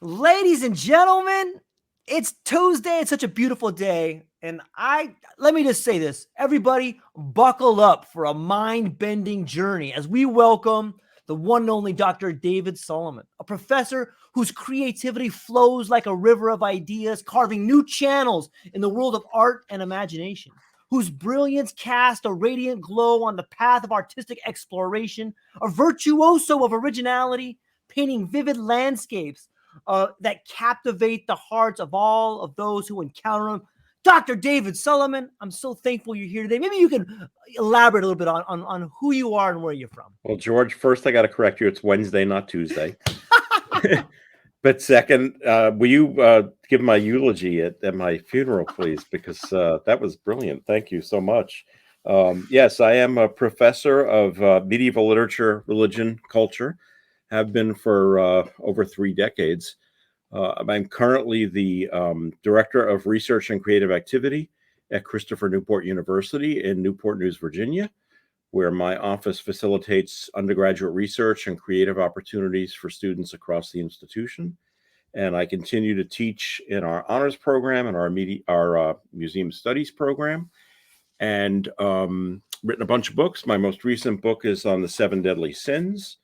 Ladies and gentlemen, it's Tuesday. It's such a beautiful day. And let me just say this. Everybody buckle up for a mind-bending journey as we welcome the one and only Dr. David Salomon, a professor whose creativity flows like a river of ideas, carving new channels in the world of art and imagination, whose brilliance casts a radiant glow on the path of artistic exploration, a virtuoso of originality, painting vivid landscapes that captivate the hearts of all of those who encounter him. Dr. David Salomon, I'm so thankful you're here today. Maybe you can elaborate a little bit on who you are and where you're from. Well, George, first I got to correct you. It's Wednesday, not Tuesday. But second, will you give my eulogy at my funeral, please? Because that was brilliant. Thank you so much. Yes, I am a professor of medieval literature, religion, culture. Have been for over 3 decades. I'm currently the Director of Research and Creative Activity at Christopher Newport University in Newport News, Virginia, where my office facilitates undergraduate research and creative opportunities for students across the institution. And I continue to teach in our honors program and our museum studies program, and written a bunch of books. My most recent book is on the 7 deadly sins.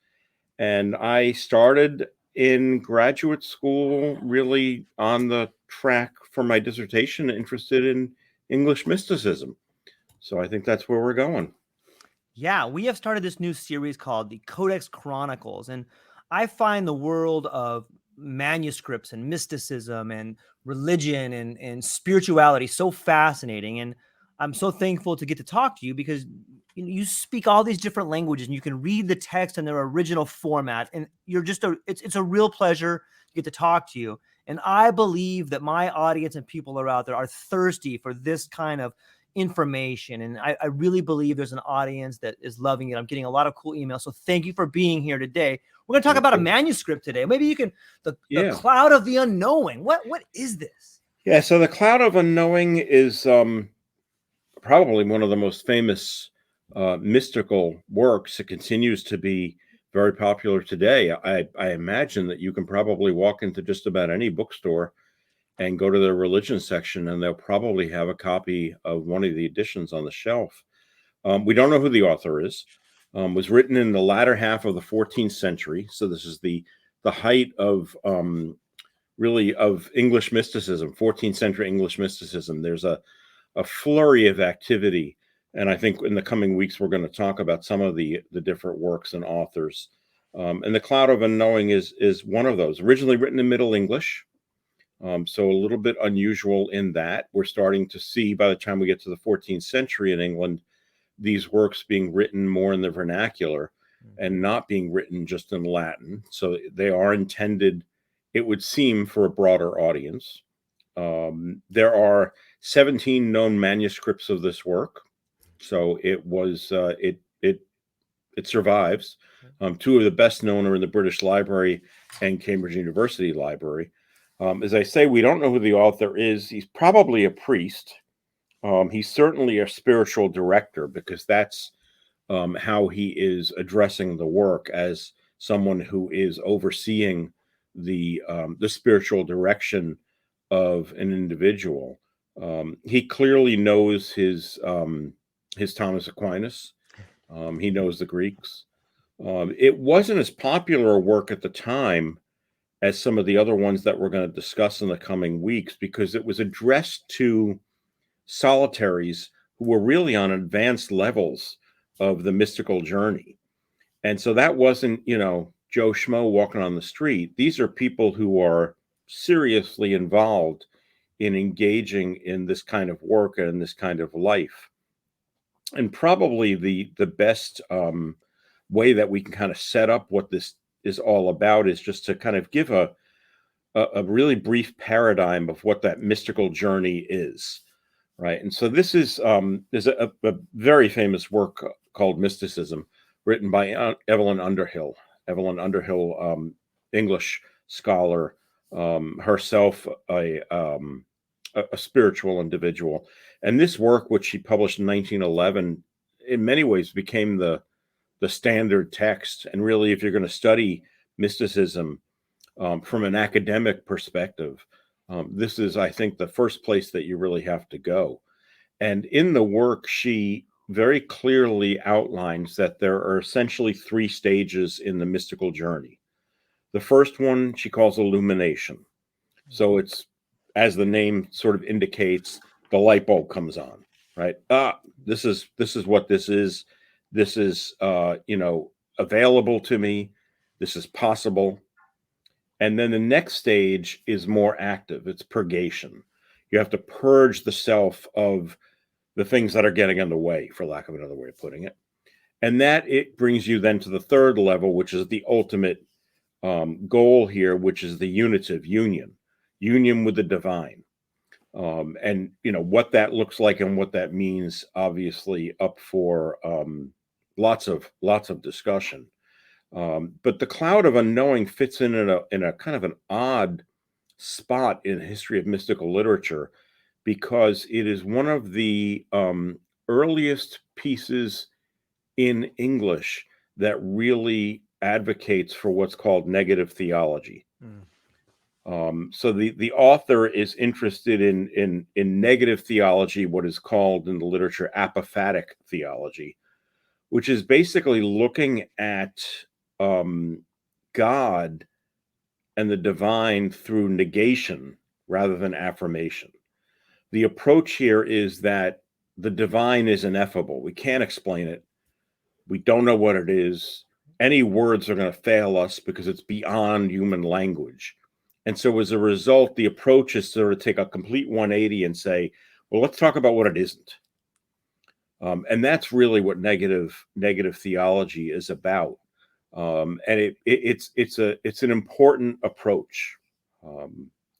And I started in graduate school really on the track for my dissertation, interested in English mysticism. So I think that's where we're going. Yeah, we have started this new series called the Codex Chronicles. And I find the world of manuscripts and mysticism and religion and spirituality so fascinating. And I'm so thankful to get to talk to you because you speak all these different languages and you can read the text in their original format. And you're just it's a real pleasure to get to talk to you. And I believe that my audience and people are out there are thirsty for this kind of information. And I really believe there's an audience that is loving it. I'm getting a lot of cool emails. So thank you for being here today. We're going to talk about a manuscript today. Maybe you can, the Cloud of the Unknowing. What is this? Yeah, so the Cloud of Unknowing is probably one of the most famous mystical works. It continues to be very popular today. I imagine that you can probably walk into just about any bookstore and go to the religion section, and they'll probably have a copy of one of the editions on the shelf. We don't know who the author is. Was written in the latter half of the 14th century. So this is the height of really of English mysticism, 14th century English mysticism. There's a flurry of activity. And I think in the coming weeks, we're going to talk about some of the different works and authors. And the Cloud of Unknowing is one of those, originally written in Middle English. So a little bit unusual in that we're starting to see by the time we get to the 14th century in England, these works being written more in the vernacular and not being written just in Latin. So they are intended, it would seem, for a broader audience. There are 17 known manuscripts of this work. So it was, it survives. 2 of the best known are in the British Library and Cambridge University Library. As I say, we don't know who the author is. He's probably a priest. He's certainly a spiritual director, because that's how he is addressing the work, as someone who is overseeing the spiritual direction of an individual. He clearly knows his Thomas Aquinas. He knows the Greeks. It wasn't as popular a work at the time as some of the other ones that we're going to discuss in the coming weeks, because it was addressed to solitaries who were really on advanced levels of the mystical journey. And so that wasn't, Joe Schmo walking on the street. These are people who are seriously involved in engaging in this kind of work and this kind of life. And probably the best way that we can kind of set up what this is all about is just to kind of give a really brief paradigm of what that mystical journey is, right? And so this is there's a very famous work called Mysticism, written by Evelyn Underhill. Evelyn Underhill, English scholar, herself a spiritual individual. And this work, which she published in 1911, in many ways became the standard text. And really, if you're going to study mysticism, from an academic perspective, this is, I think, the first place that you really have to go. And in the work, she very clearly outlines that there are essentially 3 stages in the mystical journey. The first one she calls illumination. So it's, as the name sort of indicates, the light bulb comes on, right? This is what this is. This is, available to me. This is possible. And then the next stage is more active. It's purgation. You have to purge the self of the things that are getting in the way, for lack of another way of putting it. And that it brings you then to the third level, which is the ultimate goal here, which is the unitive union with the divine. And what that looks like and what that means, obviously up for lots of discussion. But the cloud of unknowing fits in a kind of an odd spot in the history of mystical literature, because it is one of the earliest pieces in English that really advocates for what's called negative theology. So the author is interested in negative theology, what is called in the literature apophatic theology, which is basically looking at God and the divine through negation rather than affirmation. The approach here is that the divine is ineffable. We can't explain it. We don't know what it is. Any words are going to fail us because it's beyond human language. And so as a result, the approach is to sort of take a complete 180 and say, well, let's talk about what it isn't. And that's really what negative theology is about. And it's an important approach.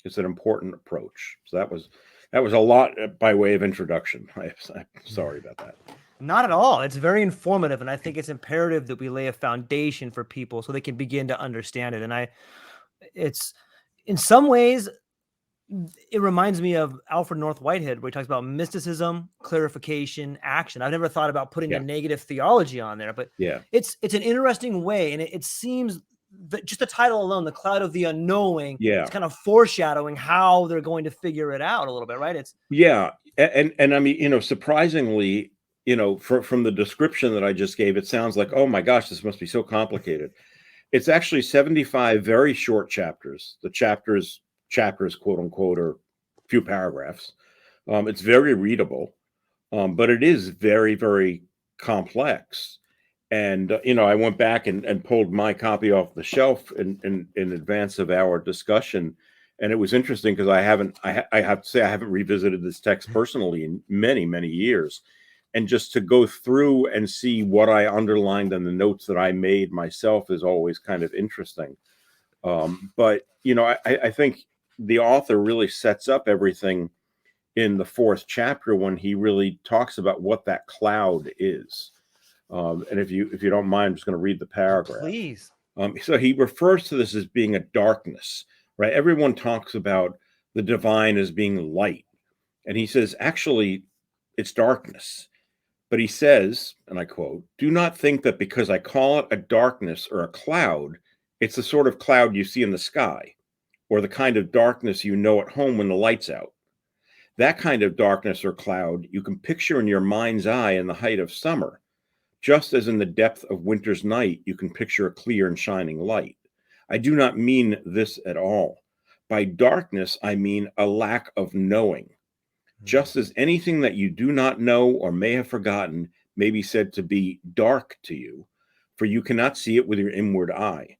It's an important approach. So that was a lot by way of introduction. I'm sorry about that. Not at all. It's very informative, and I think it's imperative that we lay a foundation for people so they can begin to understand it. And it's in some ways, it reminds me of Alfred North Whitehead, where he talks about mysticism, clarification, action. I've never thought about putting a negative theology on there, but it's an interesting way, and it seems that just the title alone, The Cloud of the Unknowing, it's kind of foreshadowing how they're going to figure it out a little bit, right? And I mean, surprisingly, from the description that I just gave, it sounds like, oh my gosh, this must be so complicated. It's actually 75 very short chapters. The chapters, quote unquote, are a few paragraphs. It's very readable, but it is very, very complex. And, I went back and pulled my copy off the shelf in advance of our discussion. And it was interesting because I have to say, I haven't revisited this text personally in many, many years. And just to go through and see what I underlined and the notes that I made myself is always kind of interesting. But, I think the author really sets up everything in the 4th chapter when he really talks about what that cloud is. And if you don't mind, I'm just going to read the paragraph. Please. So he refers to this as being a darkness, right? Everyone talks about the divine as being light. And he says, actually, it's darkness. But he says, and I quote, "Do not think that because I call it a darkness or a cloud, it's the sort of cloud you see in the sky, or the kind of darkness you know at home when the light's out. That kind of darkness or cloud you can picture in your mind's eye in the height of summer, just as in the depth of winter's night you can picture a clear and shining light. I do not mean this at all. By darkness, I mean a lack of knowing. Just as anything that you do not know or may have forgotten may be said to be dark to you, for you cannot see it with your inward eye.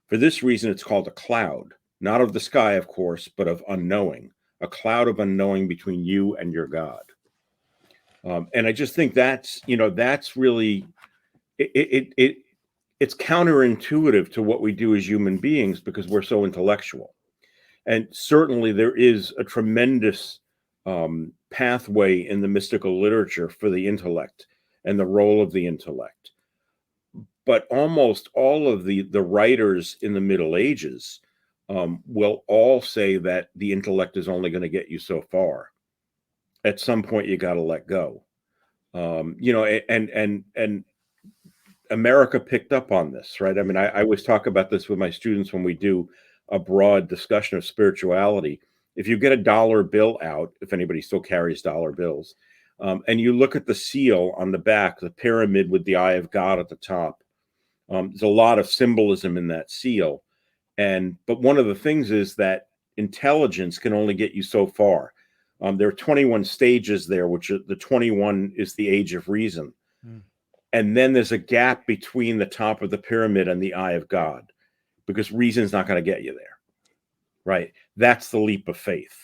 For this reason, it's called a cloud, not of the sky, of course, but of unknowing, a cloud of unknowing between you and your God." And I just think that's really, it's counterintuitive to what we do as human beings because we're so intellectual. And certainly there is a tremendous pathway in the mystical literature for the intellect and the role of the intellect. But almost all of the writers in the Middle Ages will all say that the intellect is only going to get you so far. At some point, you got to let go. And America picked up on this, right? I mean, I always talk about this with my students when we do a broad discussion of spirituality. If you get a dollar bill out, if anybody still carries dollar bills, and you look at the seal on the back, the pyramid with the eye of God at the top, there's a lot of symbolism in that seal. But one of the things is that intelligence can only get you so far. There are 21 stages there, which the 21 is the age of reason. And then there's a gap between the top of the pyramid and the eye of God, because reason's not going to get you there, right? That's the leap of faith.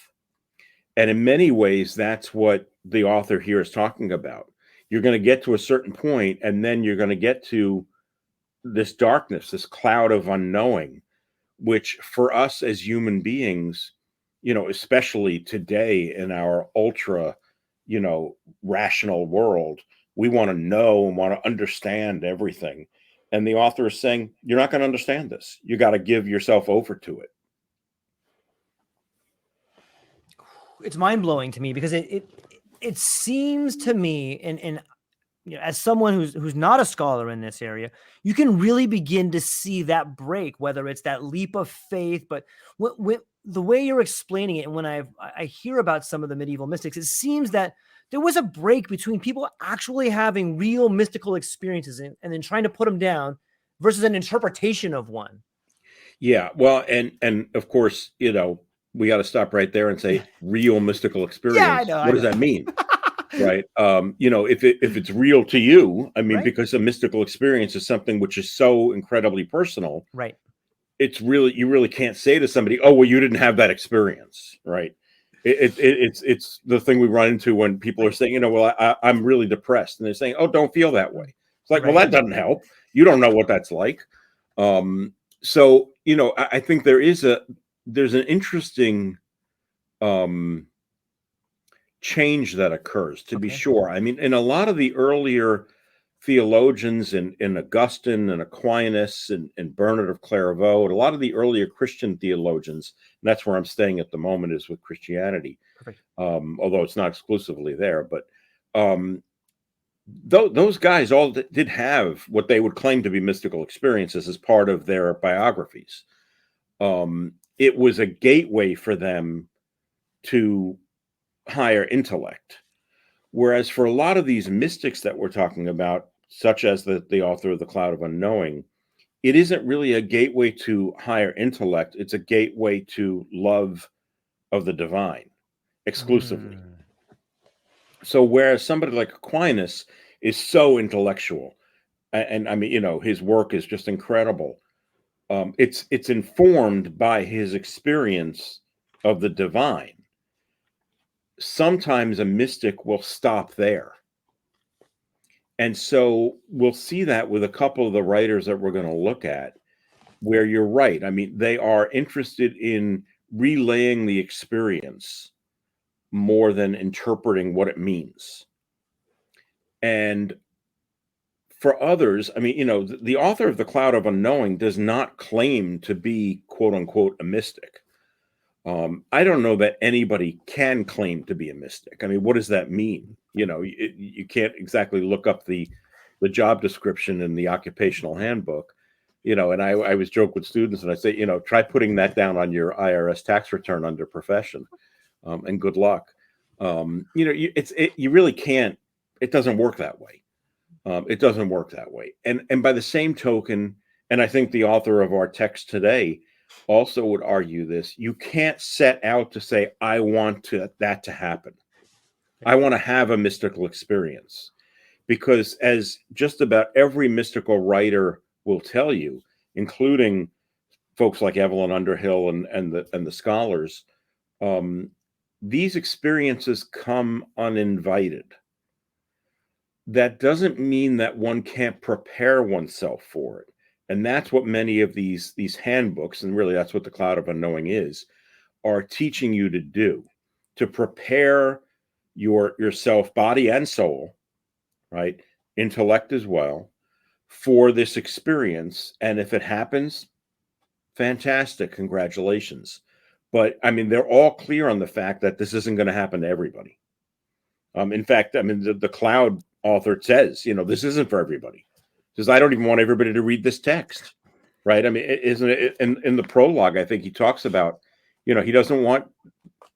And in many ways, that's what the author here is talking about. You're going to get to a certain point, and then you're going to get to this darkness, this cloud of unknowing, which for us as human beings, especially today in our ultra, rational world, we want to know and want to understand everything. And the author is saying, you're not going to understand this. You got to give yourself over to it. It's mind-blowing to me, because it seems to me, and as someone who's not a scholar in this area, you can really begin to see that break, whether it's that leap of faith. But the way you're explaining it, and when I hear about some of the medieval mystics, it seems that there was a break between people actually having real mystical experiences and then trying to put them down versus an interpretation of one. Yeah, well, and of course, we got to stop right there and say real mystical experience. Yeah, I know. What does that mean? Right. If it's real to you, I mean, Right. because a mystical experience is something which is so incredibly personal. Right. It's really, you really can't say to somebody, oh, well, you didn't have that experience. Right. It's the thing we run into when people are saying, well, I'm really depressed. And they're saying, oh, don't feel that way. It's like, well, that doesn't help. You don't know what that's like. So, I think there's an interesting change that occurs, to be sure. I mean, in a lot of the earlier theologians in Augustine and Aquinas and Bernard of Clairvaux, and a lot of the earlier Christian theologians, and that's where I'm staying at the moment, is with Christianity. Although it's not exclusively there, but those guys all did have what they would claim to be mystical experiences as part of their biographies. It was a gateway for them to higher intellect. Whereas for a lot of these mystics that we're talking about, such as the author of The Cloud of Unknowing, it isn't really a gateway to higher intellect. It's a gateway to love of the divine exclusively. So whereas somebody like Aquinas is so intellectual, and I mean, his work is just incredible. It's informed by his experience of the divine. Sometimes a mystic will stop there. And so we'll see that with a couple of the writers that we're going to look at, where you're right. I mean, they are interested in relaying the experience more than interpreting what it means. And for others, I mean, the author of The Cloud of Unknowing does not claim to be, quote unquote, a mystic. I don't know that anybody can claim to be a mystic. I mean, what does that mean? You can't exactly look up the job description in the occupational handbook, and I always joke with students and I say, try putting that down on your IRS tax return under profession, and good luck. You really can't. It doesn't work that way. It doesn't work that way. And by the same token, and I think the author of our text today also would argue this, you can't set out to say, I want that to happen. I want to have a mystical experience. Because as just about every mystical writer will tell you, including folks like Evelyn Underhill and the scholars, these experiences come uninvited. That doesn't mean that one can't prepare oneself for it. And that's what many of these handbooks, and really that's what The Cloud of Unknowing is, are teaching you to do, to prepare yourself, body and soul, right? Intellect as well, for this experience. And if it happens, fantastic, congratulations. But I mean, they're all clear on the fact that this isn't going to happen to everybody. In fact, I mean, the Cloud author says, this isn't for everybody. Says, I don't even want everybody to read this text. right? I mean, isn't it in the prologue? I think he talks about, he doesn't want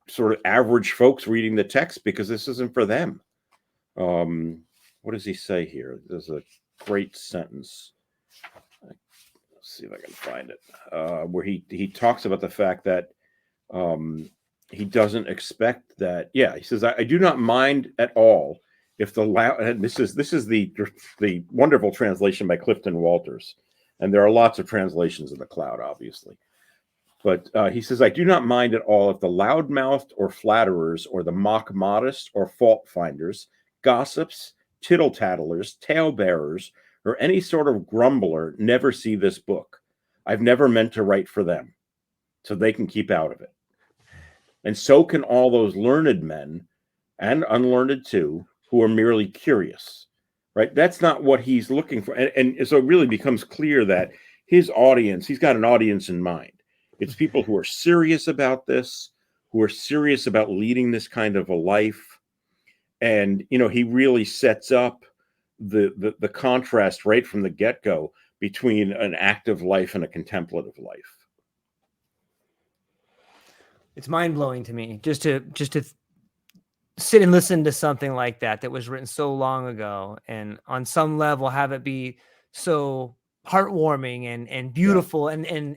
sort of average folks reading the text because this isn't for them. What does he say here? There's a great sentence. Let's see if I can find it, where he talks about the fact that he doesn't expect that. Yeah, he says, I do not mind at all if the loud. And this is the wonderful translation by Clifton Walters, and there are lots of translations of the cloud, obviously. But he says, I do not mind at all if the loudmouthed or flatterers or the mock modest or fault finders, gossips, tittle tattlers, talebearers, or any sort of grumbler never see this book. I've never meant to write for them, so they can keep out of it. And so can all those learned men, and unlearned too, who are merely curious, right? That's not what he's looking for. And so it really becomes clear that his audience, he's got an audience in mind. It's people who are serious about this, who are serious about leading this kind of a life. And, he really sets up the contrast right from the get-go between an active life and a contemplative life. It's mind-blowing to me just to sit and listen to something like that was written so long ago, and on some level have it be so heartwarming and beautiful, yeah, and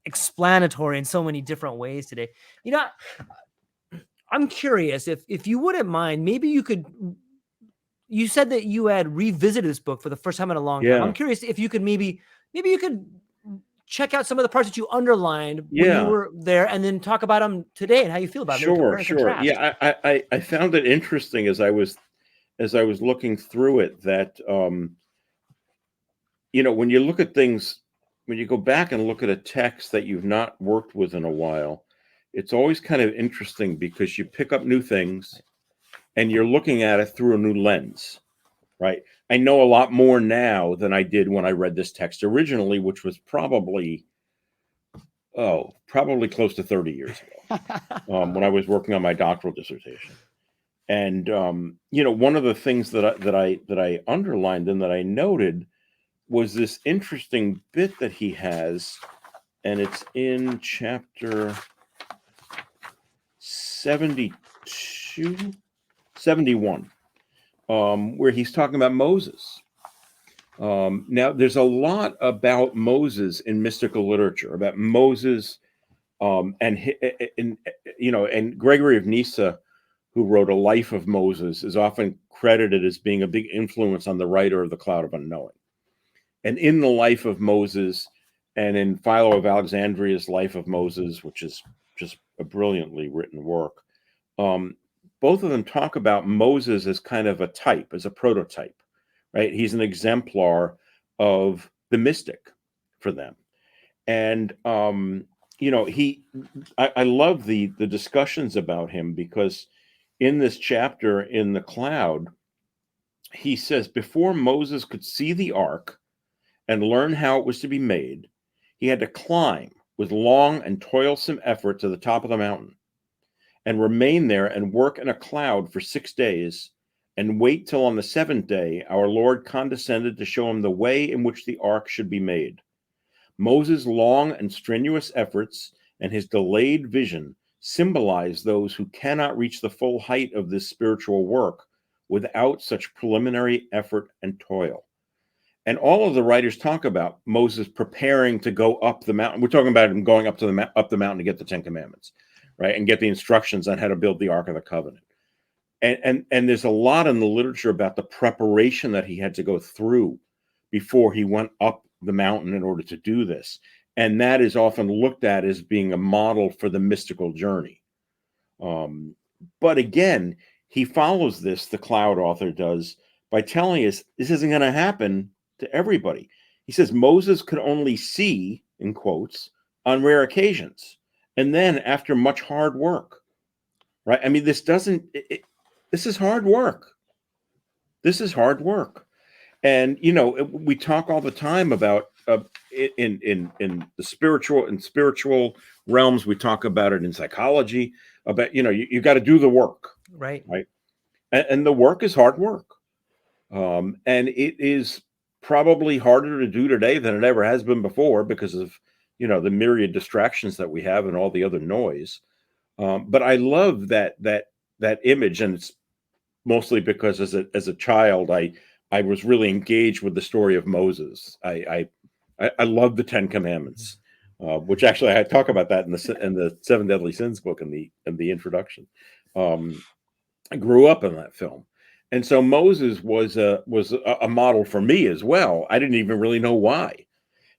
explanatory in so many different ways today. I'm curious if you wouldn't mind, maybe you said that you had revisited this book for the first time in a long time. I'm curious if you could maybe you could check out some of the parts that you underlined when you were there, and then talk about them today and how you feel about them. Sure. Yeah, I found it interesting as I was looking through it that when you look at things, when you go back and look at a text that you've not worked with in a while, it's always kind of interesting because you pick up new things and you're looking at it through a new lens, right? I know a lot more now than I did when I read this text originally, which was probably close to 30 years ago, when I was working on my doctoral dissertation. And one of the things that I underlined and that I noted was this interesting bit that he has, and it's in chapter 71, where he's talking about Moses. Now, there's a lot about Moses in mystical literature, about Moses, and Gregory of Nyssa, who wrote a life of Moses, is often credited as being a big influence on the writer of the Cloud of Unknowing. And in the life of Moses, and in Philo of Alexandria's life of Moses, which is just a brilliantly written work, both of them talk about Moses as kind of a type, as a prototype, right? He's an exemplar of the mystic for them. And, I love the discussions about him, because in this chapter in the cloud, he says, before Moses could see the ark and learn how it was to be made, he had to climb with long and toilsome effort to the top of the mountain and remain there and work in a cloud for 6 days and wait till on the 7th day our Lord condescended to show him the way in which the ark should be made. Moses' long and strenuous efforts and his delayed vision symbolize those who cannot reach the full height of this spiritual work without such preliminary effort and toil. And all of the writers talk about Moses preparing to go up the mountain. We're talking about him going up the mountain to get the 10 Commandments, right? And get the instructions on how to build the Ark of the Covenant. And there's a lot in the literature about the preparation that he had to go through before he went up the mountain in order to do this. And that is often looked at as being a model for the mystical journey. But again, he follows this, the Cloud author does, by telling us this isn't going to happen to everybody. He says Moses could only see, in quotes, on rare occasions, and then after much hard work, right? I mean, this is hard work. This is hard work. And, we talk all the time about in the spiritual realms, we talk about it in psychology, about, you got to do the work. Right. And the work is hard work. And it is probably harder to do today than it ever has been before because of, the myriad distractions that we have and all the other noise. But I love that image, and it's mostly because as a child, I was really engaged with the story of Moses. I love the Ten Commandments, which actually I talk about that in the Seven Deadly Sins book in the introduction. I grew up in that film, and so Moses was a model for me as well. I didn't even really know why,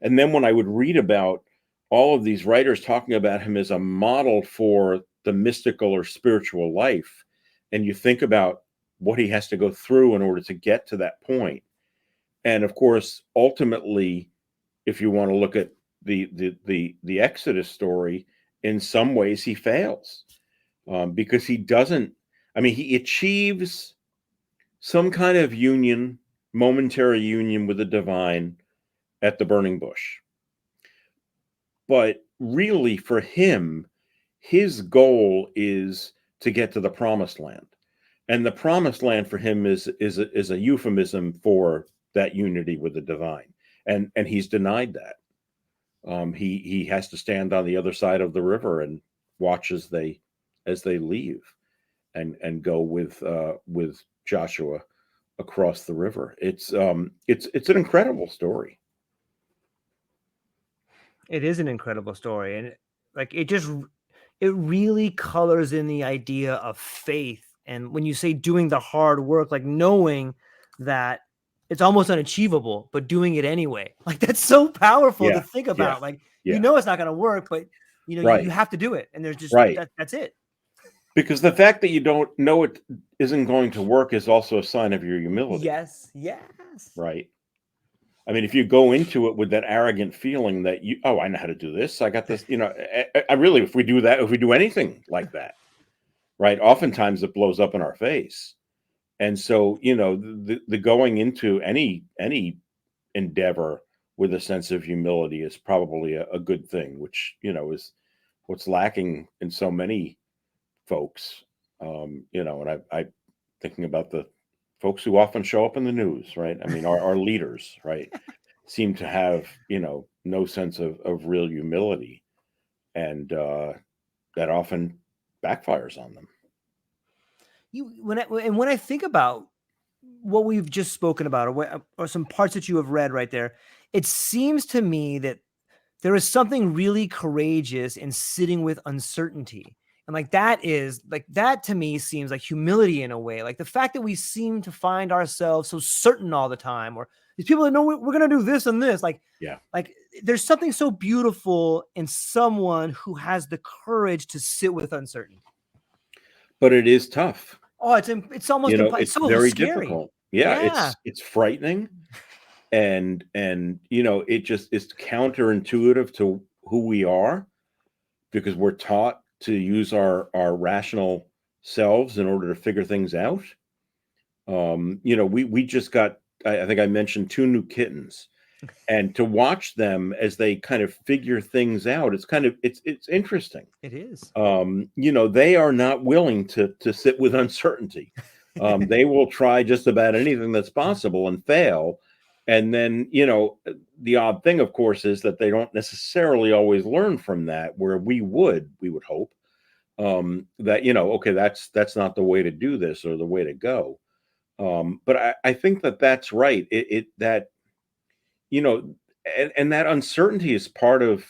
and then when I would read about all of these writers talking about him as a model for the mystical or spiritual life, and you think about what he has to go through in order to get to that point, and of course, ultimately, if you want to look at the Exodus story, in some ways he fails, because he doesn't. I mean, he achieves some kind of union, momentary union with the divine at the burning bush. But really, for him, his goal is to get to the promised land. And the promised land for him is a euphemism for that unity with the divine. And he's denied that. He has to stand on the other side of the river and watch as they leave and go with Joshua across the river. It's an incredible story. It is an incredible story, and like it really colors in the idea of faith. And when you say doing the hard work, like knowing that it's almost unachievable, but doing it anyway, like that's so powerful to Yeah, think yeah, about. Like yeah. it's not going to work, but you Right, have to do it, and there's just right. that's it. Because the fact that you don't know it isn't going to work is also a sign of your humility. Yes. Right. I mean, if you go into it with that arrogant feeling that I know how to do this, I got this, I really, if we do anything like that, right, oftentimes it blows up in our face. And so, the going into any endeavor with a sense of humility is probably a good thing, which, is what's lacking in so many folks. And I thinking about the folks who often show up in the news, right? I mean, our leaders, right, seem to have, no sense of real humility, and that often backfires on them. When I think about what we've just spoken about, or some parts that you have read right there, it seems to me that there is something really courageous in sitting with uncertainty. And that to me seems like humility in a way. Like the fact that we seem to find ourselves so certain all the time, or these people that know we're going to do this and this, Yeah. like there's something so beautiful in someone who has the courage to sit with uncertainty. But it is tough. Oh, it's almost It's so very scary. difficult. Yeah. It's frightening. And it just is counterintuitive to who we are, because we're taught to use our rational selves in order to figure things out. We just got, I think I mentioned 2 new kittens, and to watch them as they kind of figure things out, it's interesting. It is. They are not willing to sit with uncertainty. They will try just about anything that's possible and fail. And then, the odd thing, of course, is that they don't necessarily always learn from that, where we would hope that, okay, that's not the way to do this or the way to go. But I think that's right. And that uncertainty is part of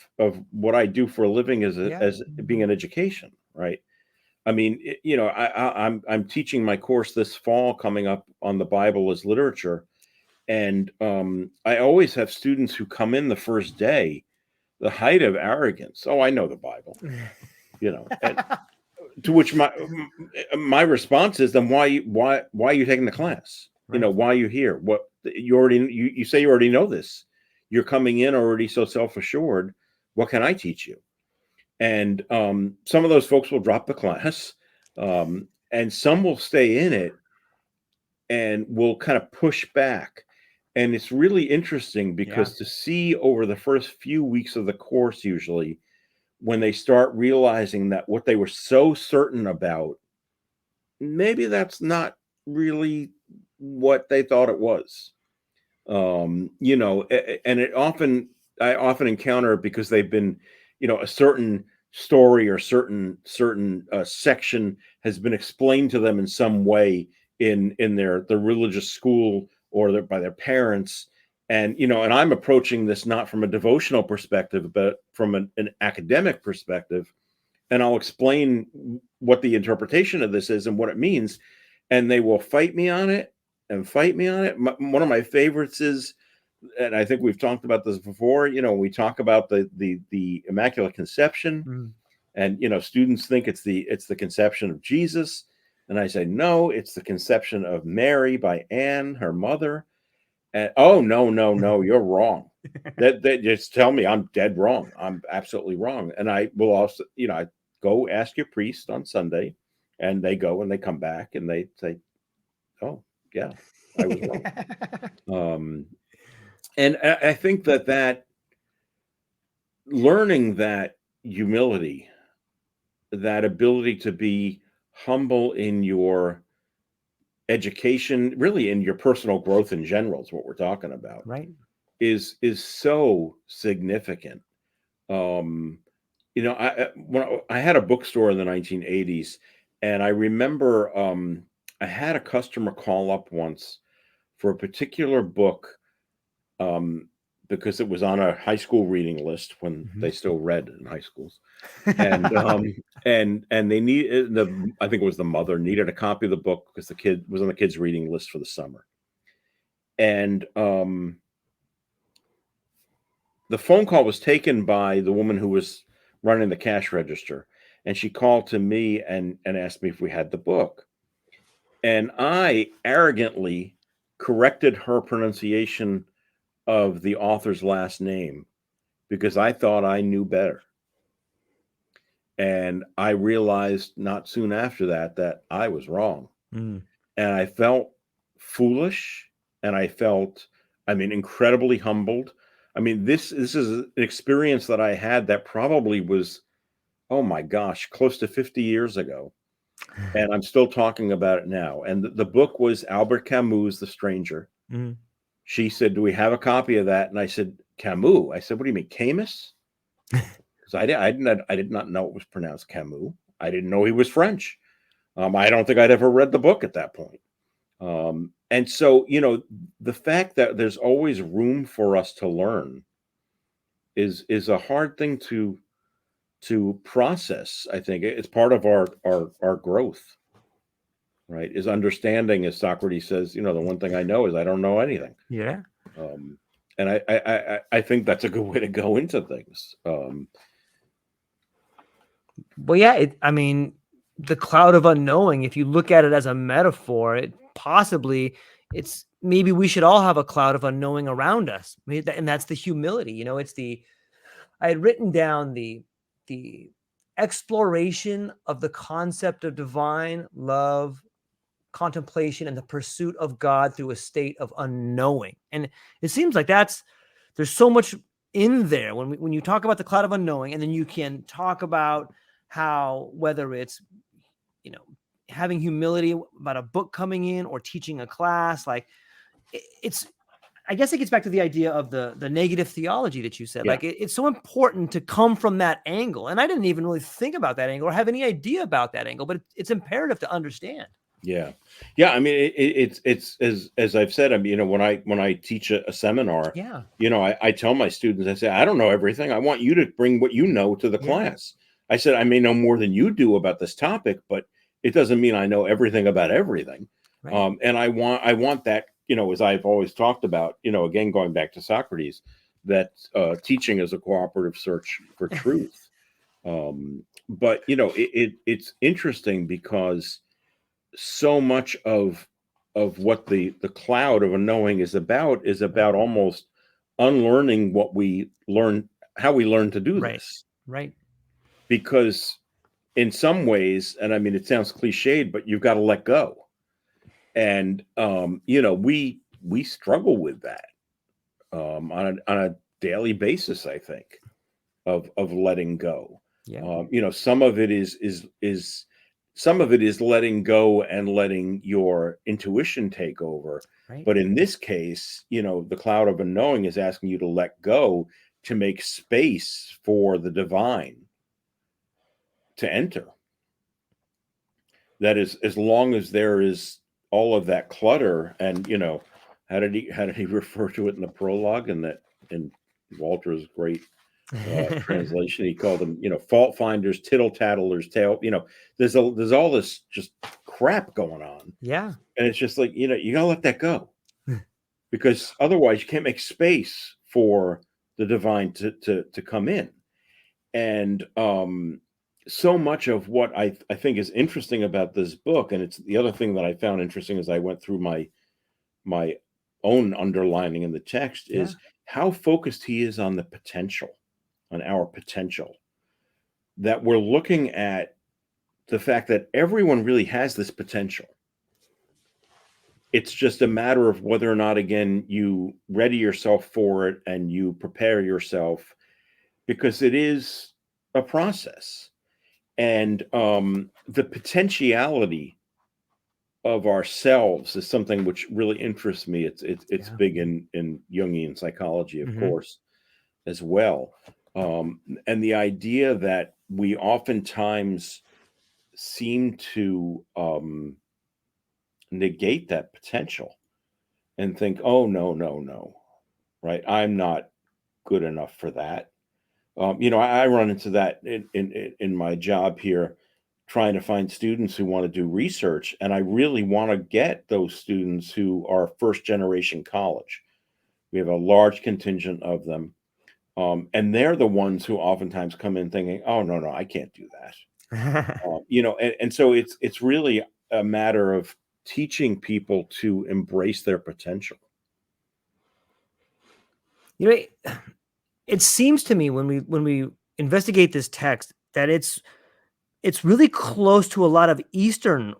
what I do for a living as being an education, right? I mean, I'm teaching my course this fall coming up on the Bible as literature. And I always have students who come in the first day, the height of arrogance. Oh, I know the Bible, and to which my response is, then why are you taking the class? Right. Why are you here? What you say you already know this. You're coming in already so self-assured. What can I teach you? And some of those folks will drop the class, and some will stay in it and will kind of push back. And it's really interesting because to see over the first few weeks of the course, usually, when they start realizing that what they were so certain about, maybe that's not really what they thought it was. And I often encounter it because they've been, a certain story or certain section has been explained to them in some way in their religious school or by their parents. And I'm approaching this not from a devotional perspective, but from an academic perspective. And I'll explain what the interpretation of this is and what it means. And they will fight me on it and fight me on it. One of my favorites is, and I think we've talked about this before, we talk about the Immaculate Conception, and students think it's the conception of Jesus. And I say, no, it's the conception of Mary by Anne, her mother. And oh, no, you're wrong. That just tell me I'm dead wrong. I'm absolutely wrong. And I will also, I go ask your priest on Sunday, and they go and they come back and they say, oh, yeah, I was wrong. And I think that learning that humility, that ability to be humble in your education, really in your personal growth in general is what we're talking about, right? Is so significant. When I had a bookstore in the 1980s, and I remember I had a customer call up once for a particular book, because it was on a high school reading list when they still read in high schools, and they need I think it was the mother needed a copy of the book because the kid was on the kids' reading list for the summer, and the phone call was taken by the woman who was running the cash register, and she called to me and asked me if we had the book, and I arrogantly corrected her pronunciation of the author's last name because I thought I knew better. And I realized not soon after that I was wrong. And I felt foolish, and I felt, incredibly humbled. This is an experience that I had that probably was, oh my gosh, close to 50 years ago. And I'm still talking about it now. And the book was Albert Camus' The Stranger. She said, do we have a copy of that? And I said, Camus? I said, what do you mean, Camus? Because I did not know it was pronounced Camus. I didn't know he was French. I don't think I'd ever read the book at that point. And so, the fact that there's always room for us to learn is a hard thing to process. I think it's part of our growth, right? Is understanding, as Socrates says, the one thing I know is I don't know anything. Yeah. And I think that's a good way to go into things. Well, yeah, the cloud of unknowing, if you look at it as a metaphor, it's maybe we should all have a cloud of unknowing around us. And that's the humility. I had written down the exploration of the concept of divine love, contemplation, and the pursuit of God through a state of unknowing. And it seems like there's so much in there when you talk about the cloud of unknowing, and then you can talk about how, whether it's, having humility about a book coming in or teaching a class, like I guess it gets back to the idea of the negative theology that you said. Yeah. Like it's so important to come from that angle. And I didn't even really think about that angle or have any idea about that angle, but it's imperative to understand. Yeah. It's as I've said. When I teach a seminar, Yeah. I tell my students, I say, I don't know everything. I want you to bring what you know to the class. I said, I may know more than you do about this topic, but it doesn't mean I know everything about everything. Right. And I want that, as I've always talked about, again, going back to Socrates, that teaching is a cooperative search for truth. But it's interesting because so much of what the cloud of unknowing is about almost unlearning what we learn, how we learn to do this. Right. Because in some ways, and it sounds cliched, but you've got to let go. And we struggle with that on a daily basis, I think, of letting go. Yeah. Some of it is some of it is letting go and letting your intuition take over. Right. But in this case, the cloud of unknowing is asking you to let go to make space for the divine to enter. That is, as long as there is all of that clutter, and how did he refer to it in the prologue, and that in Walter's great translation, he called them, fault finders, tittle tattlers, there's all this just crap going on. Yeah. And it's just like, you gotta let that go, because otherwise you can't make space for the divine to come in. And so much of what I think is interesting about this book, and it's the other thing that I found interesting as I went through my own underlining in the text, is how focused he is on the potential, on our potential, that we're looking at the fact that everyone really has this potential. It's just a matter of whether or not, again, you ready yourself for it and you prepare yourself, because it is a process. And the potentiality of ourselves is something which really interests me. It's big in Jungian psychology, of course, as well. And the idea that we oftentimes seem to negate that potential and think, oh, no, right? I'm not good enough for that. I run into that in my job here, trying to find students who want to do research. And I really want to get those students who are first generation college. We have a large contingent of them. And they're the ones who oftentimes come in thinking, oh, no, I can't do that. And so it's really a matter of teaching people to embrace their potential. It seems to me when we investigate this text that it's really close to a lot of Eastern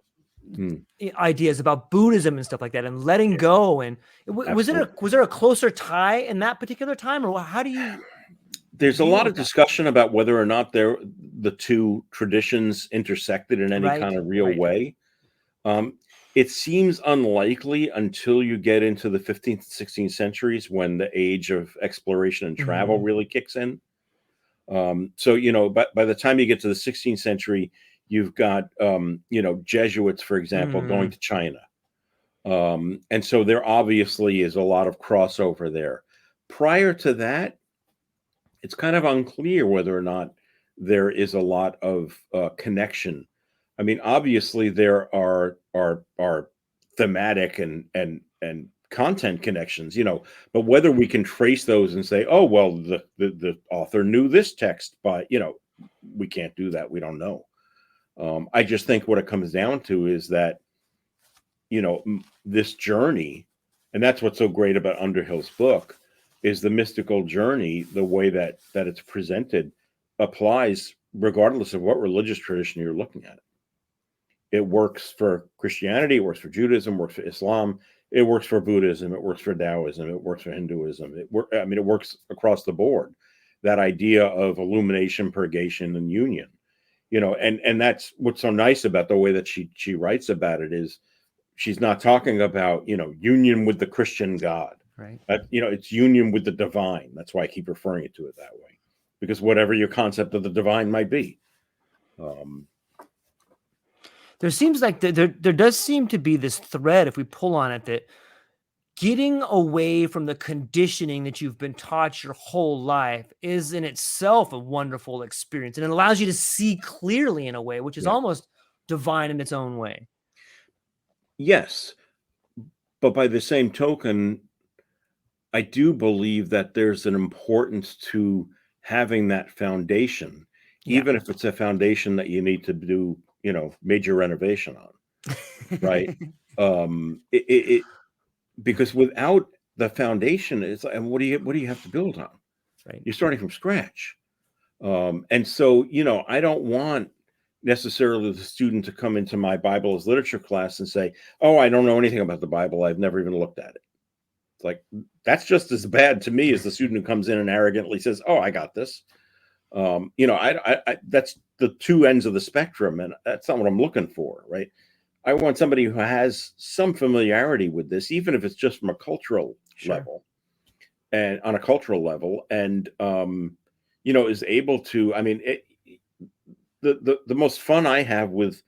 ideas about Buddhism and stuff like that, and letting go. And was there a closer tie in that particular time, or how do you? There's a lot of discussion about whether or not the two traditions intersected in any kind of real way. It seems unlikely until you get into the 15th and 16th centuries, when the age of exploration and travel really kicks in. So, by the time you get to the 16th century, you've got, Jesuits, for example, going to China. And so there obviously is a lot of crossover there. Prior to that, it's kind of unclear whether or not there is a lot of connection. I mean, obviously there are thematic and content connections, but whether we can trace those and say, oh, well, the author knew this text, but we can't do that. We don't know. I just think what it comes down to is that, this journey, and that's what's so great about Underhill's book, is the mystical journey. The way that it's presented applies regardless of what religious tradition you're looking at. It works for Christianity, it works for Judaism, works for Islam, it works for Buddhism, it works for Taoism, it works for Hinduism. It works across the board. That idea of illumination, purgation, and union, and that's what's so nice about the way that she writes about it, is she's not talking about, union with the Christian God. Right. It's union with the divine. That's why I keep referring to it that way, because whatever your concept of the divine might be. There seems like there does seem to be this thread, if we pull on it, that getting away from the conditioning that you've been taught your whole life is in itself a wonderful experience. And it allows you to see clearly in a way, which is almost divine in its own way. Yes. But by the same token, I do believe that there's an importance to having that foundation, even if it's a foundation that you need to do, major renovation on, right? Because without the foundation, it's like, and what do you have to build on? Right. You're starting from scratch. And so, I don't want necessarily the student to come into my Bible as literature class and say, oh, I don't know anything about the Bible. I've never even looked at it. It's like, that's just as bad to me as the student who comes in and arrogantly says, oh, I got this. That's the two ends of the spectrum, and that's not what I'm looking for, right? I want somebody who has some familiarity with this, even if it's just from a cultural level, and on a cultural level, and is able to. I mean, the most fun I have with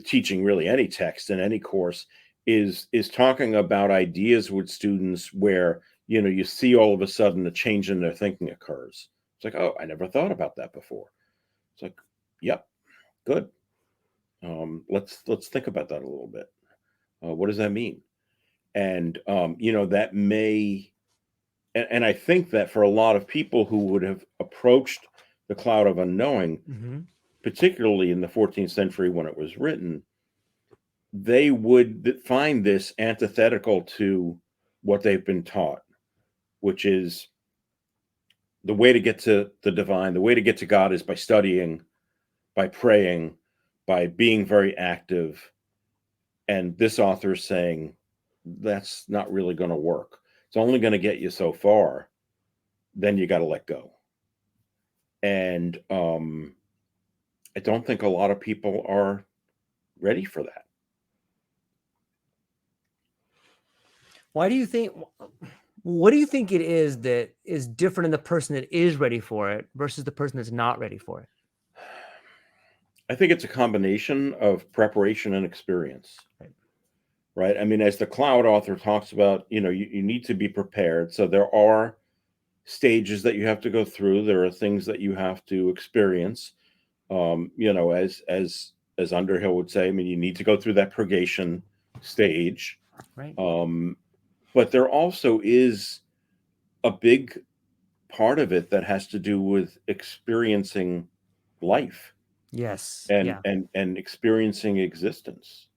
teaching really any text in any course is talking about ideas with students where you see all of a sudden a change in their thinking occurs. It's like, oh, I never thought about that before. It's like, yep, good. Let's think about that a little bit. What does that mean? And that may, and I think that for a lot of people who would have approached the cloud of unknowing, particularly in the 14th century when it was written, they would find this antithetical to what they've been taught, which is the way to get to the divine, the way to get to God is by studying, by praying, by being very active. And this author is saying that's not really going to work. It's only going to get you so far. Then you got to let go. And I don't think a lot of people are ready for that. What do you think it is that is different in the person that is ready for it versus the person that's not ready for it? I think it's a combination of preparation and experience. Right. I mean, as the cloud author talks about, you need to be prepared. So there are stages that you have to go through. There are things that you have to experience. As Underhill would say, I mean, you need to go through that purgation stage. Right. But there also is a big part of it that has to do with experiencing life. Yes. And experiencing existence.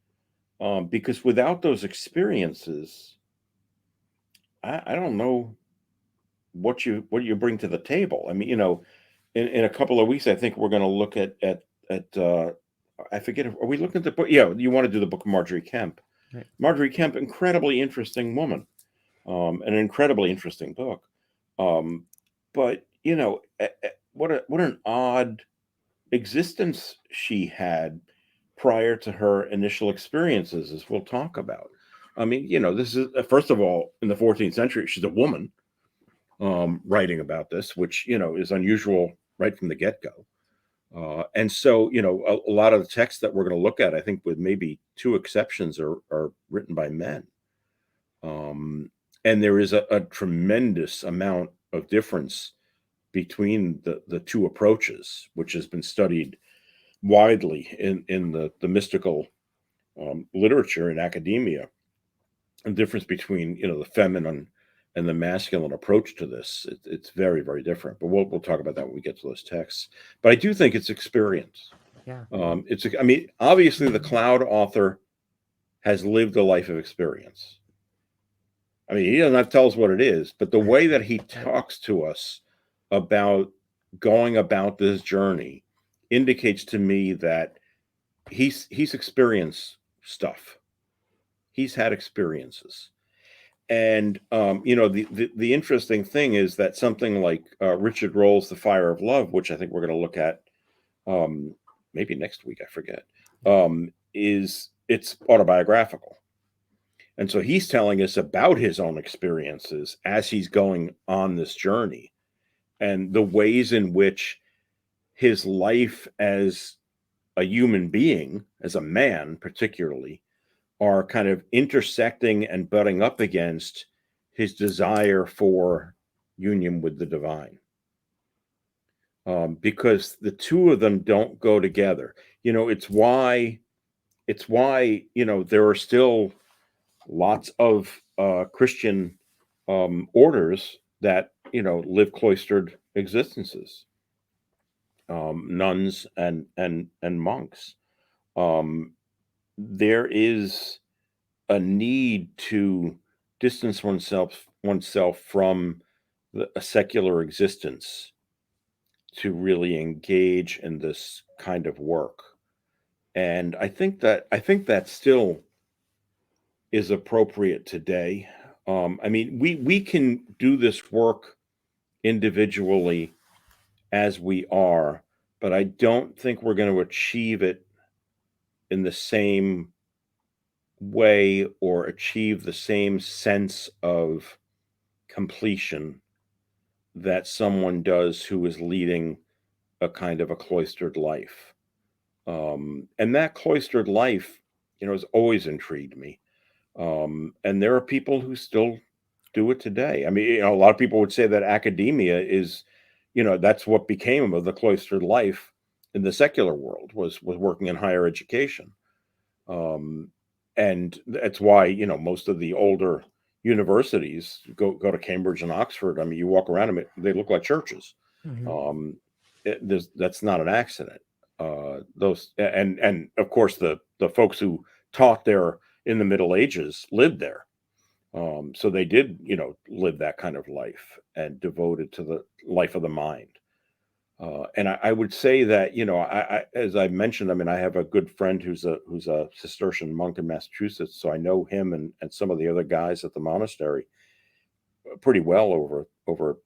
Because without those experiences, I don't know what you bring to the table. I mean, in a couple of weeks, I think we're going to look at I forget. Are we looking at the book? Yeah, you want to do the book of Marjorie Kemp. Right. Marjorie Kemp, incredibly interesting woman, an incredibly interesting book. But what an odd existence she had prior to her initial experiences, as we'll talk about. I mean, this is first of all in the 14th century. She's a woman writing about this, which is unusual right from the get-go. And so, a lot of the texts that we're going to look at, I think, with maybe two exceptions, are written by men. And there is a tremendous amount of difference between the two approaches, which has been studied widely in the mystical literature in academia. The difference between the feminine and the masculine approach to this, it's very, very different. But we'll talk about that when we get to those texts. But I do think it's experience. Yeah. I mean, obviously the cloud author has lived a life of experience. I mean, he doesn't have to tell us what it is, but the way that he talks to us about going about this journey indicates to me that he's experienced stuff. He's had experiences. And the interesting thing is that something like Richard Roll's The Fire of Love, which I think we're going to look at maybe next week, I forget, it's autobiographical. And so he's telling us about his own experiences as he's going on this journey and the ways in which his life as a human being, as a man particularly, are kind of intersecting and butting up against his desire for union with the divine. Because the two of them don't go together. It's why there are still lots of Christian orders that live cloistered existences, nuns and monks. There is a need to distance oneself from a secular existence to really engage in this kind of work. And I think that still is appropriate today. I mean, we can do this work individually as we are, but I don't think we're going to achieve it in the same way or achieve the same sense of completion that someone does who is leading a kind of a cloistered life. And that cloistered life, has always intrigued me. And there are people who still do it today. I mean, a lot of people would say that academia is, that's what became of the cloistered life in the secular world was working in higher education. And that's why, most of the older universities go to Cambridge and Oxford. I mean, you walk around them, they look like churches. Mhm. That's not an accident. Those and of course the folks who taught there in the Middle Ages lived there. So they did, live that kind of life and devoted to the life of the mind. And I would say that, as I mentioned, I mean, I have a good friend who's a Cistercian monk in Massachusetts, so I know him and some of the other guys at the monastery pretty well over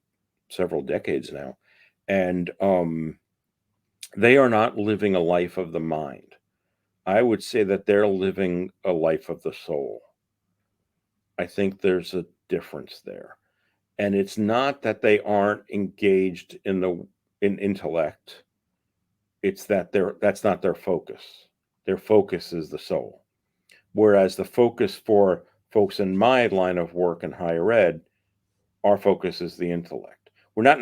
several decades now, and they are not living a life of the mind. I would say that they're living a life of the soul. I think there's a difference there. And it's not that they aren't engaged in intellect. It's that that's not their focus. Their focus is the soul. Whereas the focus for folks in my line of work in higher ed, our focus is the intellect. We're not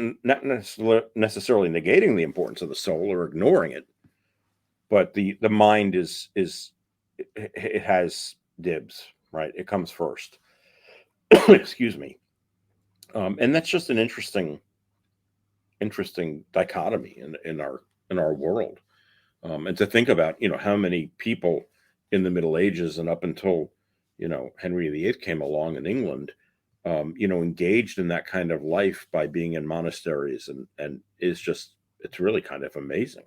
necessarily negating the importance of the soul or ignoring it, but the mind it has dibs, right? It comes first. Excuse me. And that's just an interesting dichotomy in our world. And to think about, how many people in the Middle Ages and up until, Henry VIII came along in England, engaged in that kind of life by being in monasteries and it's really kind of amazing.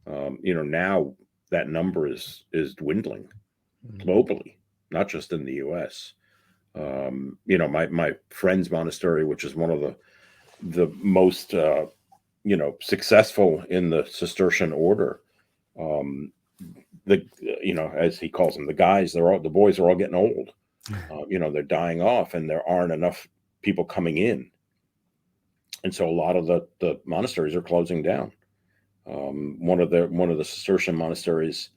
Now that number is dwindling globally, not just in the U.S. My friend's monastery, which is one of the most successful in the Cistercian order, as he calls them, the boys are all getting old. They're dying off, and there aren't enough people coming in, and so a lot of the monasteries are closing down. One of the Cistercian monasteries,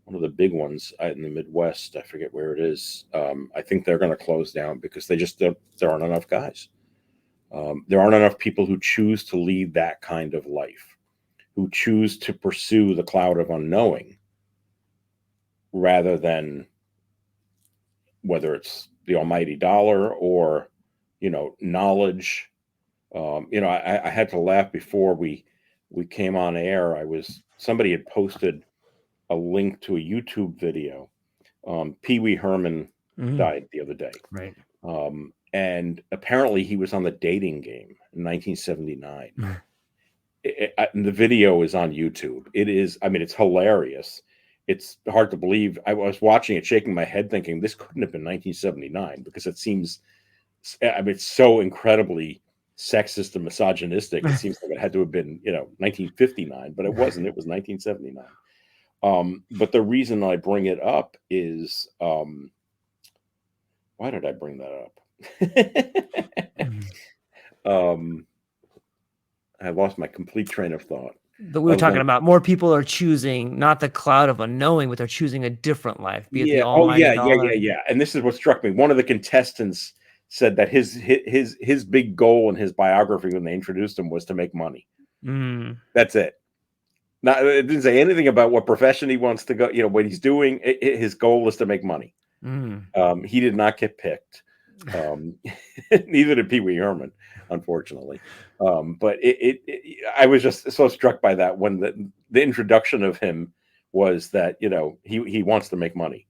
one of the big ones in the Midwest, I forget where it is. I think they're going to close down because there aren't enough guys. There aren't enough people who choose to lead that kind of life, who choose to pursue the cloud of unknowing rather than whether it's the almighty dollar or, knowledge. I had to laugh before we came on air. Somebody had posted a link to a YouTube video. Pee Wee Herman died the other day. Right. And apparently he was on the Dating Game in 1979. The video is on YouTube. It's hilarious. It's hard to believe. I was watching it, shaking my head, thinking this couldn't have been 1979 because it seems, it's so incredibly sexist and misogynistic. It seems like it had to have been, 1959, but it wasn't. It was 1979. But the reason I bring it up is, why did I bring that up? I lost my complete train of thought. But we were talking about more people are choosing not the cloud of unknowing, but they're choosing a different life. Be it the almighty dollar. Yeah. And this is what struck me. One of the contestants said that his big goal in his biography when they introduced him was to make money. That's it. Now, it didn't say anything about what profession he wants to go, what he's doing. His goal is to make money. He did not get picked. Neither did Pee Wee Herman, unfortunately. But I was just so struck by that when the introduction of him was that, he wants to make money.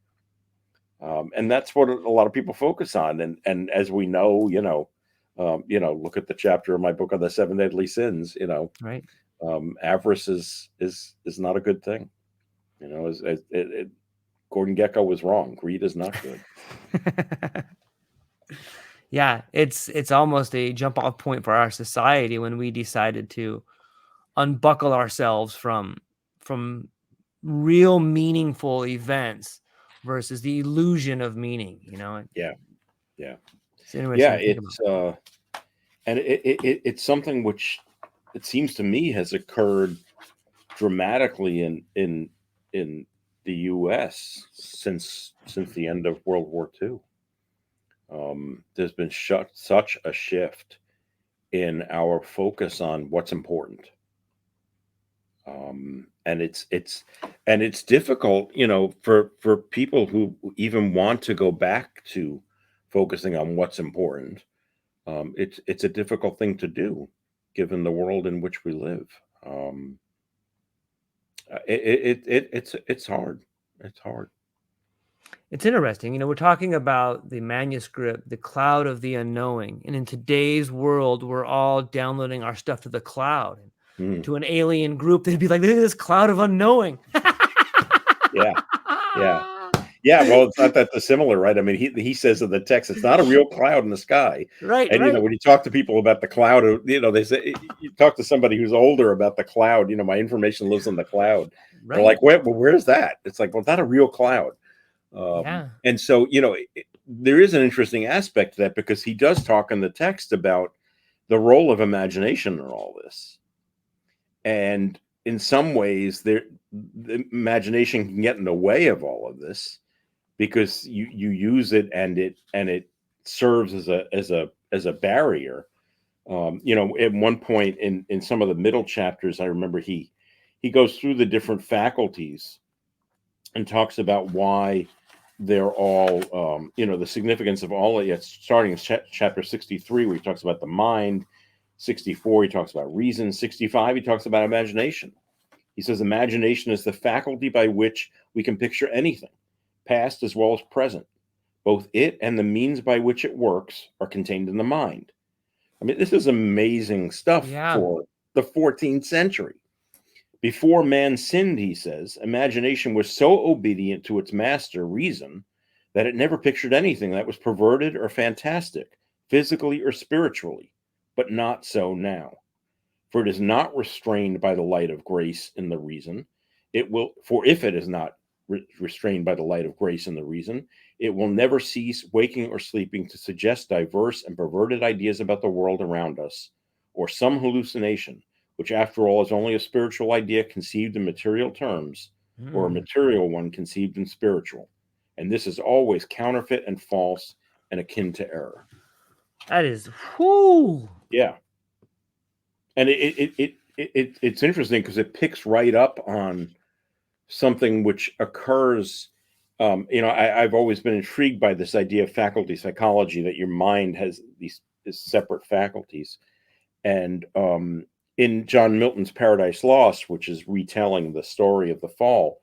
And that's what a lot of people focus on. And as we know, look at the chapter of my book on the 7 deadly sins, Right. Avarice is not a good thing. Gordon Gekko was wrong. Greed is not good. Yeah, it's almost a jump off point for our society when we decided to unbuckle ourselves from real meaningful events versus the illusion of meaning, Yeah. It's interesting Yeah. to think about. And it's something which it seems to me has occurred dramatically in the U.S. since the end of World War II. There's been such a shift in our focus on what's important, and it's difficult, for people who even want to go back to focusing on what's important. It's a difficult thing to do, given the world in which we live. Um, it's hard. It's hard. It's interesting. We're talking about the manuscript, the cloud of the unknowing. And in today's world, we're all downloading our stuff to the cloud. And Mm, to an alien group, they'd be like, look at this cloud of unknowing. yeah, yeah, yeah. Well, it's not that dissimilar, right? I mean, he says in the text, it's not a real cloud in the sky. Right, And right, when you talk to people about the cloud, they say, you talk to somebody who's older about the cloud. My information lives in the cloud. They're right. like, where's that? It's like, well, it's not a real cloud. Yeah. And so, there is an interesting aspect to that, because he does talk in the text about the role of imagination in all this. And in some ways, the imagination can get in the way of all of this, because you use it, and it serves as a barrier. At one point in some of the middle chapters, I remember he goes through the different faculties and talks about why they're all, the significance of all of it, starting in chapter 63, where he talks about the mind. 64, he talks about reason. 65, he talks about imagination. He says imagination is the faculty by which we can picture anything, past as well as present. Both it and the means by which it works are contained in the mind. I mean, this is amazing stuff Yeah. for the 14th century. Before man sinned, he says, imagination was so obedient to its master, reason, that it never pictured anything that was perverted or fantastic, physically or spiritually, but not so now. For it is not restrained by the light of grace in the reason, for if it is not restrained by the light of grace in the reason, it will never cease, waking or sleeping, to suggest diverse and perverted ideas about the world around us, or some hallucination, which after all is only a spiritual idea conceived in material terms, or a material one conceived in spiritual. And this is always counterfeit and false and akin to error. That is, whoo. Yeah. And it's interesting, because it picks right up on something which occurs. I've always been intrigued by this idea of faculty psychology, that your mind has these separate faculties. And in John Milton's Paradise Lost, which is retelling the story of the fall,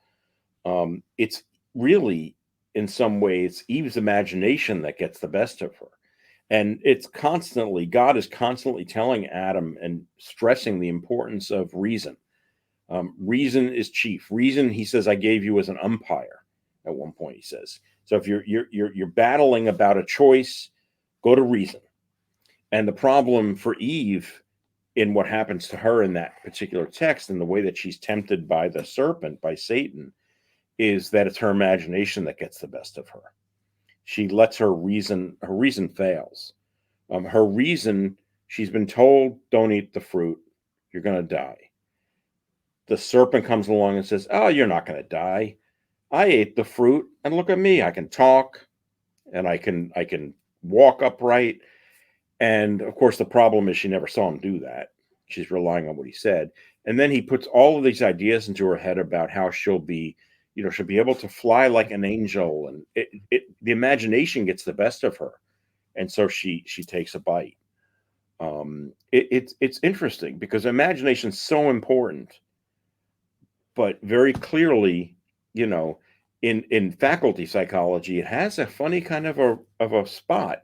it's really, in some ways, Eve's imagination that gets the best of her. And God is constantly telling Adam and stressing the importance of reason. Reason is chief. Reason, he says, I gave you as an umpire. At one point, he says. So if you're battling about a choice, go to reason. And the problem for Eve, in what happens to her in that particular text, and the way that she's tempted by the serpent, by Satan, is that it's her imagination that gets the best of her. She lets her reason fails. Her reason, she's been told, don't eat the fruit, you're going to die. The serpent comes along and says, oh, you're not going to die. I ate the fruit, and look at me. I can talk, and I can walk upright. And of course, the problem is she never saw him do that. She's relying on what he said. And then he puts all of these ideas into her head about how she'll be able to fly like an angel. And the imagination gets the best of her. And so she takes a bite. It's interesting, because imagination is so important. But very clearly, in faculty psychology, it has a funny kind of a spot,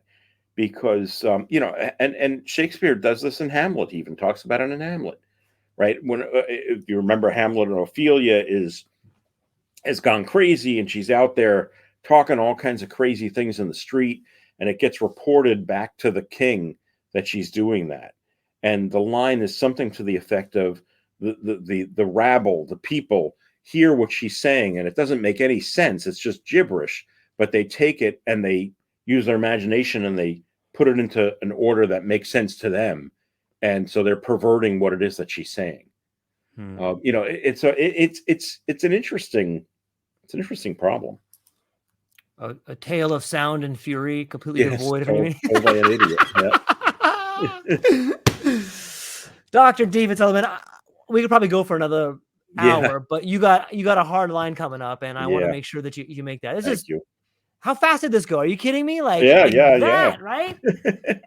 because and Shakespeare does this in Hamlet. He even talks about it in Hamlet, right? When if you remember, Hamlet and Ophelia has gone crazy, and she's out there talking all kinds of crazy things in the street, and it gets reported back to the king that she's doing that. And the line is something to the effect of, the rabble, the people hear what she's saying, and it doesn't make any sense. It's just gibberish, but they take it and they use their imagination and they put it into an order that makes sense to them. And so they're perverting what it is that she's saying. It's an interesting problem. A tale of sound and fury, completely devoid of anything. Told by an idiot. Yeah. Dr. David Salomon, we could probably go for another hour, but you got a hard line coming up, and I want to make sure that you make that. Thank you. How fast did this go? Are you kidding me? Right?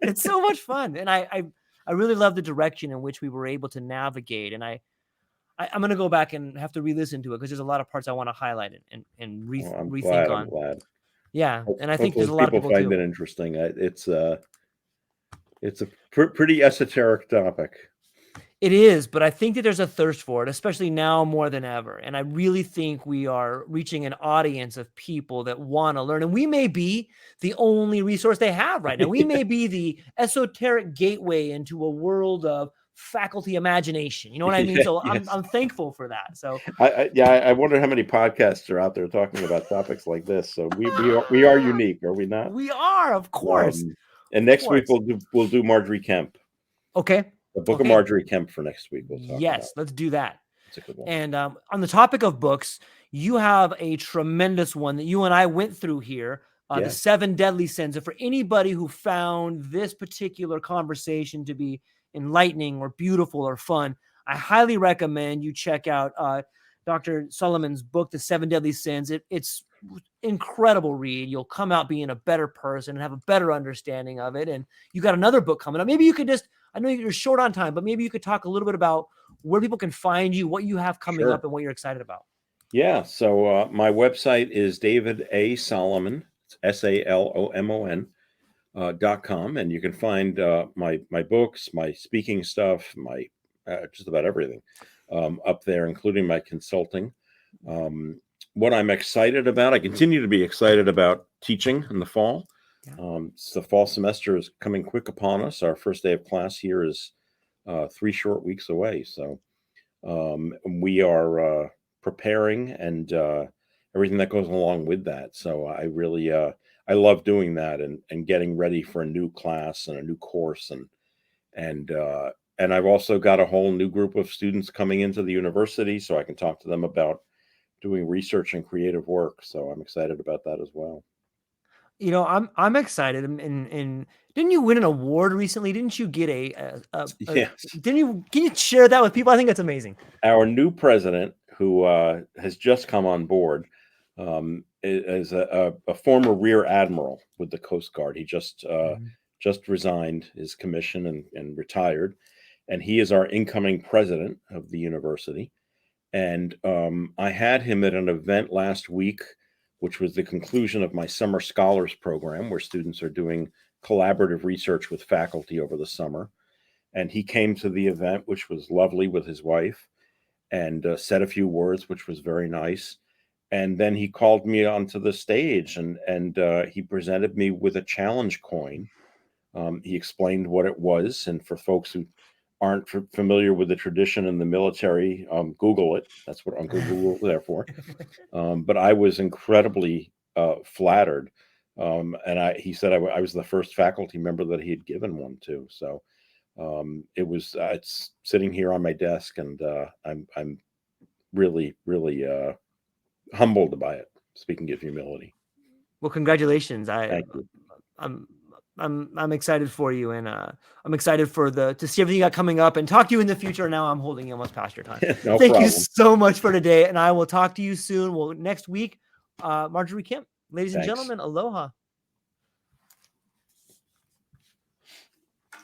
It's so much fun, and I really love the direction in which we were able to navigate, and I'm going to go back and have to re-listen to it because there's a lot of parts I want to highlight and rethink on. I'm glad. Yeah, and I think there's a lot of people find it interesting. It's a pretty esoteric topic. It is, but I think that there's a thirst for it, especially now more than ever. And I really think we are reaching an audience of people that want to learn. And we may be the only resource they have right now. We may be the esoteric gateway into a world of faculty imagination. You know what I mean? So yes. I'm thankful for that. So I wonder how many podcasts are out there talking about topics like this. So we are unique, are we not? We are, of course. And next week we'll do Marjorie Kemp. Okay. The book of Marjorie Kemp for next week. We'll talk about. Let's do that. That's a good one. And on the topic of books, you have a tremendous one that you and I went through here, The 7 Deadly Sins. And for anybody who found this particular conversation to be enlightening or beautiful or fun, I highly recommend you check out Dr. Salomon's book, The 7 Deadly Sins. It's incredible read. You'll come out being a better person and have a better understanding of it. And you got another book coming up. Maybe you could I know you're short on time, but maybe you could talk a little bit about where people can find you, what you have coming up, and what you're excited about. Yeah. So my website is David A. Salomon, SALOMON .com, and you can find my books, my speaking stuff, my just about everything up there, including my consulting. What I'm excited about, I continue to be excited about teaching in the fall. The fall semester is coming quick upon us. Our first day of class here is 3 short weeks away. So we are preparing and everything that goes along with that. So I really, I love doing that and getting ready for a new class and a new course. And I've also got a whole new group of students coming into the university, so I can talk to them about doing research and creative work. So I'm excited about that as well. You know, I'm excited. And didn't you win an award recently? Didn't you get yes? Can you share that with people? I think that's amazing. Our new president, who has just come on board, is a former rear admiral with the Coast Guard. He just resigned his commission and retired, and he is our incoming president of the university. And I had him at an event last week, which was the conclusion of my summer scholars program, where students are doing collaborative research with faculty over the summer. And he came to the event, which was lovely, with his wife, and said a few words, which was very nice. And then he called me onto the stage and he presented me with a challenge coin. He explained what it was. And for folks who aren't familiar with the tradition in the military, Google it. That's what Uncle Google is there for. But I was incredibly flattered. And he said I was the first faculty member that he had given one to. So it's sitting here on my desk, and I'm really, really humbled by it. Speaking of humility. Well, congratulations. Thank you. I'm excited for you, and I'm excited to see everything you got coming up and talk to you in the future. Now I'm holding you almost past your time. Thank you so much for today, and I will talk to you soon. Well, next week, Marjorie Kemp. Ladies and gentlemen, aloha.